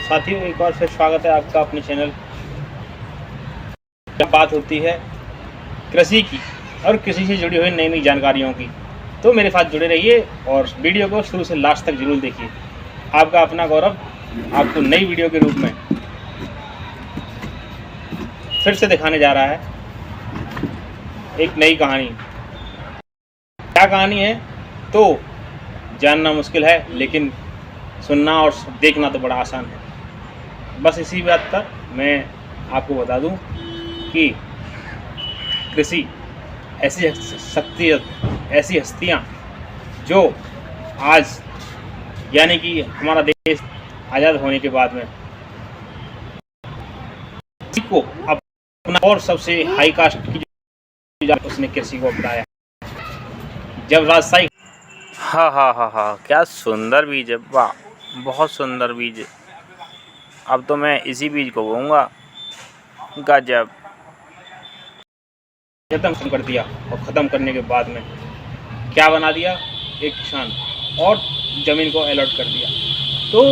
साथियों, एक बार फिर स्वागत है आपका अपने चैनल। बात होती है कृषि की और कृषि से जुड़ी हुई नई नई जानकारियों की, तो मेरे साथ जुड़े रहिए और वीडियो को शुरू से लास्ट तक जरूर देखिए। आपका अपना गौरव आपको नई वीडियो के रूप में फिर से दिखाने जा रहा है एक नई कहानी। क्या कहानी है तो जानना मुश्किल है, लेकिन सुनना और देखना तो बड़ा आसान है। बस इसी बात पर मैं आपको बता दूं कि कृषि ऐसी शख्सियत, ऐसी हस्तियां जो आज यानी कि हमारा देश आज़ाद होने के बाद में को अपना और सबसे हाई कास्ट की उसने कृषि को अपनाया। जब राजशाही हाँ, क्या सुंदर बीज है, वाह, बहुत सुंदर बीज है। अब तो मैं इसी बीज को बोऊंगा। गजब। खत्म कर दिया और ख़त्म करने के बाद में क्या बना दिया, एक किसान और ज़मीन को अलॉट कर दिया। तो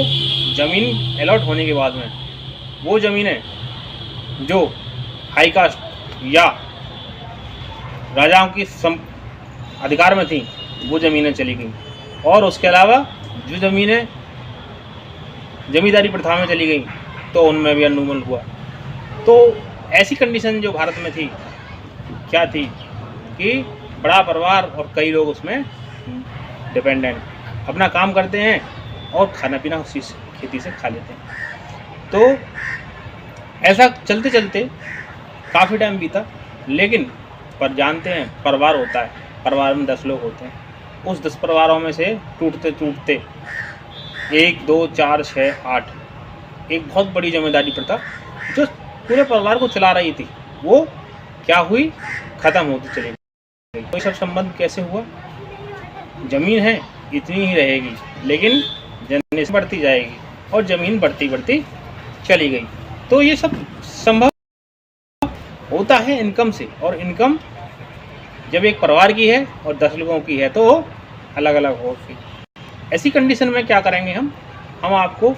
ज़मीन अलॉट होने के बाद में वो ज़मीनें जो हाई कास्ट या राजाओं की अधिकार में थी वो ज़मीनें चली गई, और उसके अलावा जो ज़मीनें जमींदारी प्रथा में चली गई तो उनमें भी अनुमूल हुआ। तो ऐसी कंडीशन जो भारत में थी, क्या थी कि बड़ा परिवार और कई लोग उसमें डिपेंडेंट, अपना काम करते हैं और खाना पीना उसी खेती से खा लेते हैं। तो ऐसा चलते चलते काफ़ी टाइम बीता, लेकिन पर जानते हैं परिवार होता है, परिवार में 10 लोग होते हैं। उस 10 परिवारों में से टूटते टूटते 1, 2, 4, 6, 8 एक बहुत बड़ी जमींदारी प्रथा जो पूरे परिवार को चला रही थी, वो क्या हुई, ख़त्म होती चली गई। तो सब संबंध कैसे हुआ? ज़मीन है इतनी ही रहेगी, लेकिन जनरेशन बढ़ती जाएगी और ज़मीन बढ़ती बढ़ती चली गई। तो ये सब संभव होता है इनकम से, और इनकम जब एक परिवार की है और 10 लोगों की है तो अलग अलग होगी। ऐसी कंडीशन में क्या करेंगे हम आपको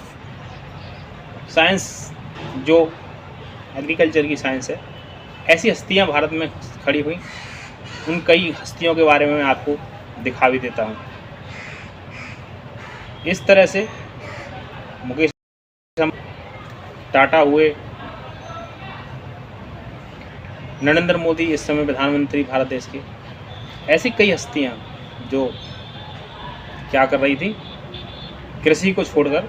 साइंस, जो एग्रीकल्चर की साइंस है, ऐसी हस्तियां भारत में खड़ी हुई, उन कई हस्तियों के बारे में मैं आपको दिखा भी देता हूं। इस तरह से मुकेश टाटा हुए, नरेंद्र मोदी इस समय प्रधानमंत्री भारत देश के, ऐसी कई हस्तियां जो क्या कर रही थी, कृषि को छोड़कर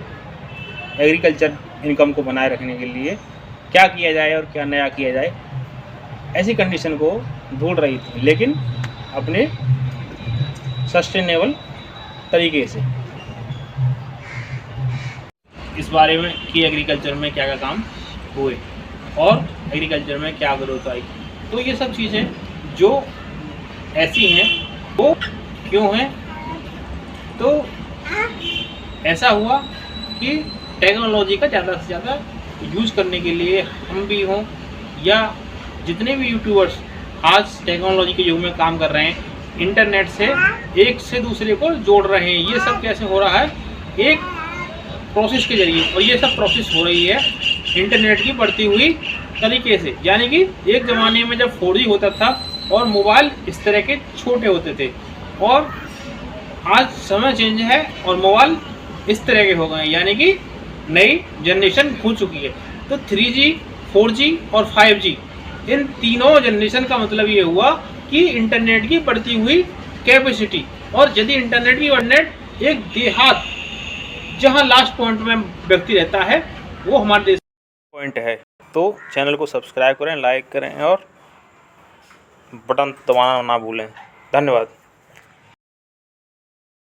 एग्रीकल्चर इनकम को बनाए रखने के लिए क्या किया जाए और क्या नया किया जाए, ऐसी कंडीशन को ढूंढ रही थी, लेकिन अपने सस्टेनेबल तरीके से। इस बारे में कि एग्रीकल्चर में क्या क्या काम हुए और एग्रीकल्चर में क्या ग्रोथ आई। तो ये सब चीज़ें जो ऐसी हैं वो क्यों हैं? तो ऐसा हुआ कि टेक्नोलॉजी का ज़्यादा से ज़्यादा यूज़ करने के लिए हम भी हों या जितने भी यूट्यूबर्स आज टेक्नोलॉजी के युग में काम कर रहे हैं, इंटरनेट से एक से दूसरे को जोड़ रहे हैं। ये सब कैसे हो रहा है? एक प्रोसेस के जरिए, और ये सब प्रोसेस हो रही है इंटरनेट की बढ़ती हुई तरीके से। यानी कि एक ज़माने में जब 4G होता था और मोबाइल इस तरह के छोटे होते थे, और आज समय चेंज है और मोबाइल इस तरह के हो गए हैं, यानी कि नई जनरेशन हो चुकी है। तो 3G, 4G और 5G, इन तीनों जनरेशन का मतलब ये हुआ कि इंटरनेट की बढ़ती हुई कैपेसिटी। और यदि इंटरनेट की इंटरनेट एक देहात जहां लास्ट पॉइंट में व्यक्ति रहता है, वो हमारे देश पॉइंट है। तो चैनल को सब्सक्राइब करें, लाइक करें और बटन दबाना ना भूलें। धन्यवाद।